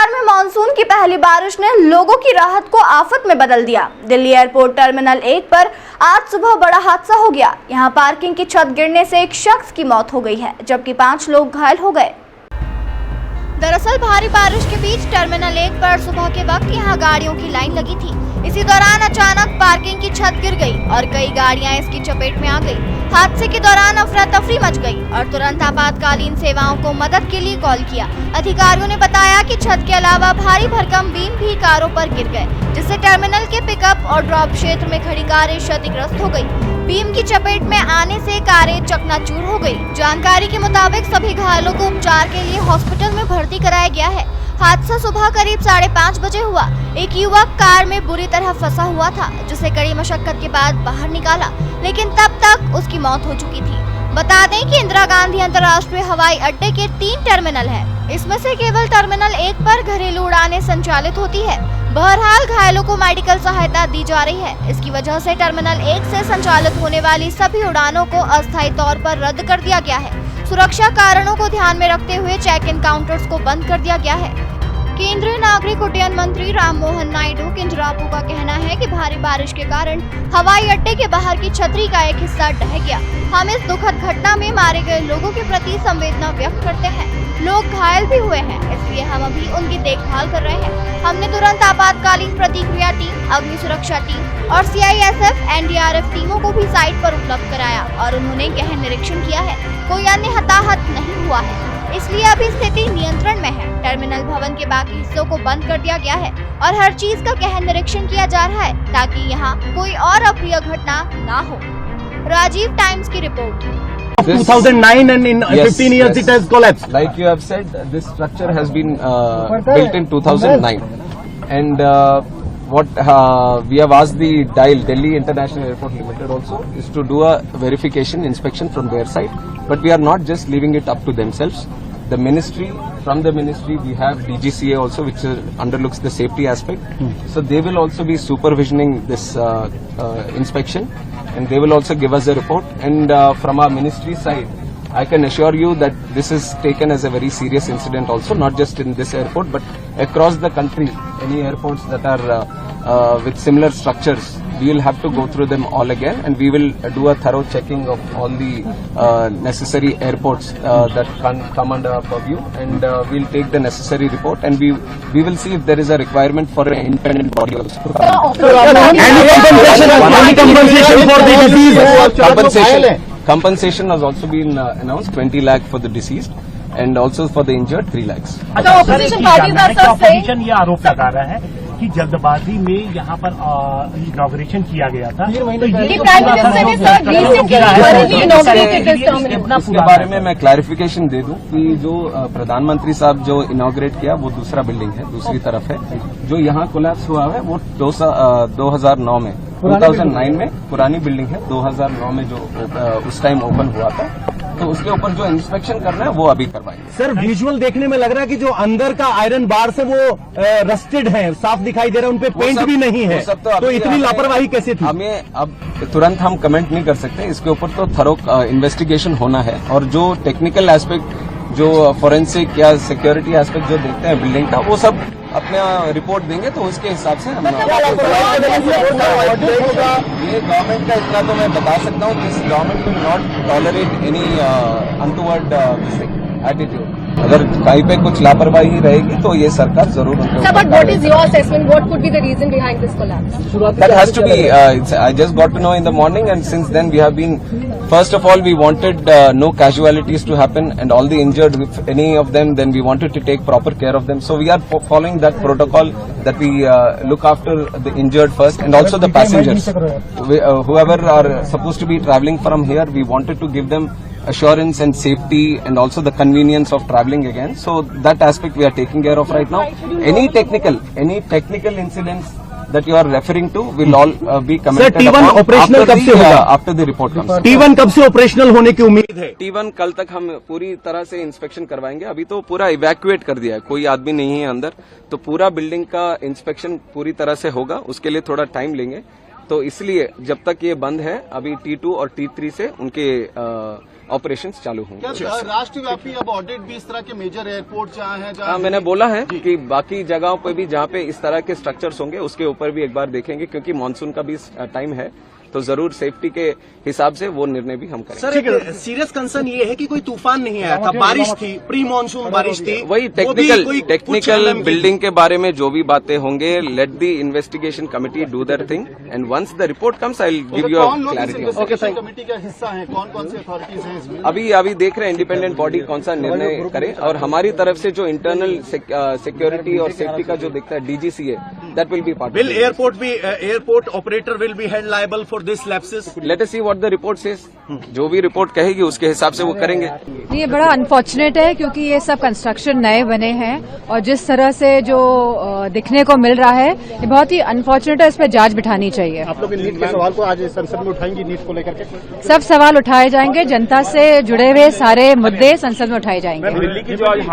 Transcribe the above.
बिहार में मानसून की पहली बारिश ने लोगों की राहत को आफत में बदल दिया। दिल्ली एयरपोर्ट टर्मिनल 1 पर आज सुबह बड़ा हादसा हो गया। यहां पार्किंग की छत गिरने से एक शख्स की मौत हो गई है, जबकि 5 लोग घायल हो गए। दरअसल भारी बारिश के बीच टर्मिनल 1 पर सुबह के वक्त यहां गाड़ियों की लाइन लगी थी। इसी दौरान अचानक पार्किंग की छत गिर गई और कई गाड़ियां इसकी चपेट में आ गई। हादसे के दौरान अफरा तफरी मच गई और तुरंत आपातकालीन सेवाओं को मदद के लिए कॉल किया। अधिकारियों ने बताया कि छत के अलावा भारी भरकम बीम भी कारों पर गिर गए, जिससे टर्मिनल के पिकअप और ड्रॉप क्षेत्र में खड़ी कारें क्षतिग्रस्त हो गई। बीम की चपेट में आने से कारें चकनाचूर हो गई। जानकारी के मुताबिक सभी घायलों को उपचार के लिए हॉस्पिटल में भर्ती कराया गया है। हादसा सुबह करीब 5:30 बजे हुआ। एक युवक कार में बुरी तरह फंसा हुआ था, जिसे कड़ी मशक्कत के बाद बाहर निकाला, लेकिन तब तक उसकी मौत हो चुकी थी। बता दें कि इंदिरा गांधी अंतर्राष्ट्रीय हवाई अड्डे के 3 टर्मिनल हैं। इसमें से केवल टर्मिनल 1 पर घरेलू उड़ानें संचालित होती है। बहरहाल घायलों को मेडिकल सहायता दी जा रही है। इसकी वजह से टर्मिनल 1 से संचालित होने वाली सभी उड़ानों को अस्थायी तौर पर रद्द कर दिया गया है। सुरक्षा कारणों को ध्यान में रखते हुए चेक इन काउंटर्स को बंद कर दिया गया है। केंद्रीय नागरिक उड्डयन मंत्री राममोहन नायडू किंजरापू का कहना है कि भारी बारिश के कारण हवाई अड्डे के बाहर की छतरी का एक हिस्सा ढह गया। हम इस दुखद घटना में मारे गए लोगों के प्रति संवेदना व्यक्त करते हैं। लोग घायल भी हुए हैं, इसलिए हम अभी उनकी देखभाल कर रहे हैं। हमने तुरंत आपातकालीन प्रतिक्रिया टीम, अग्नि सुरक्षा टीम और CISF NDRF टीमों को भी साइट पर उपलब्ध कराया और उन्होंने गहन निरीक्षण किया है। कोई अन्य हताहत नहीं हुआ है, इसलिए अभी स्थिति नियंत्रण में है। टर्मिनल भवन के बाकी हिस्सों को बंद कर दिया गया है और हर चीज का गहन निरीक्षण किया जा रहा है, ताकि यहाँ कोई और अप्रिय घटना ना हो। राजीव टाइम्स की report. 2009 and in 15 years it has collapsed. Like you have said, this structure has been built in 2009, and what we have asked the DIAL, Delhi International Airport Limited, also is to do a verification inspection from their side. But we are not just leaving it up to themselves. The ministry, from the ministry, we have DGCA also, which underlooks the safety aspect. So they will also be supervisioning this inspection, and they will also give us a report. And from our ministry side, I can assure you that this is taken as a very serious incident also, not just in this airport, but across the country. Any airports that are with similar structures, we will have to go through them all again, and we will do a thorough checking of all the necessary airports that can come under our purview, and we'll take the necessary report, and we will see if there is a requirement for an independent body also. Any compensation for the disease? Compensation has also been announced, 20 lakh for the deceased, and also for the injured 3 lakhs. Opposition ये आरोप लगा रहा है कि जल्दबाजी में यहाँ पर इनॉग्रेशन किया गया था। उसके बारे में मैं क्लैरिफिकेशन दे दूं कि जो प्रधानमंत्री साहब जो इनॉग्रेट किया वो दूसरा बिल्डिंग है, दूसरी तरफ है। जो यहाँ कोलैप्स हुआ है वो 2009 में 2009 में पुरानी बिल्डिंग है, 2009 में जो उस टाइम ओपन हुआ था, तो उसके ऊपर जो इंस्पेक्शन करना है वो अभी करवाएंगे। सर, विजुअल देखने में लग रहा है कि जो अंदर का आयरन बार से वो रस्टेड है, साफ दिखाई दे रहा है, उनपे पेंट भी नहीं है, तो इतनी लापरवाही कैसे थी? हमें अब तुरंत हम कमेंट नहीं कर सकते, इसके ऊपर तो थरो इन्वेस्टिगेशन होना है, और जो टेक्निकल एस्पेक्ट, जो फॉरेंसिक या सिक्योरिटी एस्पेक्ट जो देखते हैं बिल्डिंग का, वो सब अपना रिपोर्ट देंगे, तो उसके हिसाब से हम ये गवर्नमेंट का इतना तो मैं बता सकता हूँ, this government will not tolerate any untoward attitude. अगर कहीं पे कुछ लापरवाही रहेगी तो ये सरकार जरूर उनके ऊपर। But what is your assessment? What could be the reason behind this collapse? That has to be. I just got to know in the morning, and since then we have been. First of all, we wanted no casualties to happen, and all the injured, if any of them, then we wanted to take proper care of them. So we are following that protocol, that we look after the injured first, and also the passengers. Whoever are supposed to be traveling from here, we wanted to give them assurance and safety, and also the convenience of traveling again. So that aspect we are taking care of right now. Any technical incidents that you are referring to will all be commented T1 operational कब से होगा? After the report comes. T1 कब से operational होने की उम्मीद है? T1 कल तक हम पूरी तरह से इंस्पेक्शन करवाएंगे। अभी तो पूरा इवैक्यूएट कर दिया है, कोई आदमी नहीं है अंदर, तो पूरा बिल्डिंग का इंस्पेक्शन पूरी तरह से होगा। उसके लिए थोड़ा टाइम लेंगे, तो इसलिए जब तक ये बंद है, अभी T2 और T3 से उनके ऑपरेशंस चालू होंगे। राष्ट्रव्यापी अब ऑडिट भी इस तरह के मेजर एयरपोर्ट जहाँ हैं जहाँ मैंने बोला है कि बाकी जगहों पे भी जहाँ पे इस तरह के स्ट्रक्चर्स होंगे उसके ऊपर भी एक बार देखेंगे, क्योंकि मानसून का भी टाइम है, तो जरूर सेफ्टी के हिसाब से वो निर्णय भी हम करेंगे। सर, एक सीरियस कंसर्न ये है कि कोई तूफान नहीं आया था, बारिश थी, प्री मानसून बारिश थी। वही टेक्निकल बिल्डिंग के बारे में जो भी बातें होंगे, let the investigation committee do their thing and once the report comes I will give you a clarity. Committee का हिस्सा है, कौन सी अथॉरिटीज हैं इसमें? अभी देख रहे हैं इंडिपेंडेंट बॉडी कौन सा निर्णय करे, और हमारी तरफ से जो इंटरनल सिक्योरिटी और सेफ्टी का जो दिखता है डीजीसी है, that will be part. Will airport operator will be held liable for this lapses? Let us see what the report says. जो भी रिपोर्ट कहेगी उसके हिसाब से वो करेंगे। ये बड़ा अनफॉर्चुनेट है क्योंकि ये सब कंस्ट्रक्शन नए बने हैं और जिस तरह से जो दिखने को मिल रहा है ये बहुत ही अनफॉर्चुनेट है, इस पर जांच बिठानी चाहिए। आप लोग नीट के सवाल को आज संसद में उठाएंगी, नीट को लेकर के? सब सवाल उठाए जाएंगे, जनता से जुड़े हुए सारे मुद्दे संसद में उठाए जाएंगे। दिल्ली की जो आज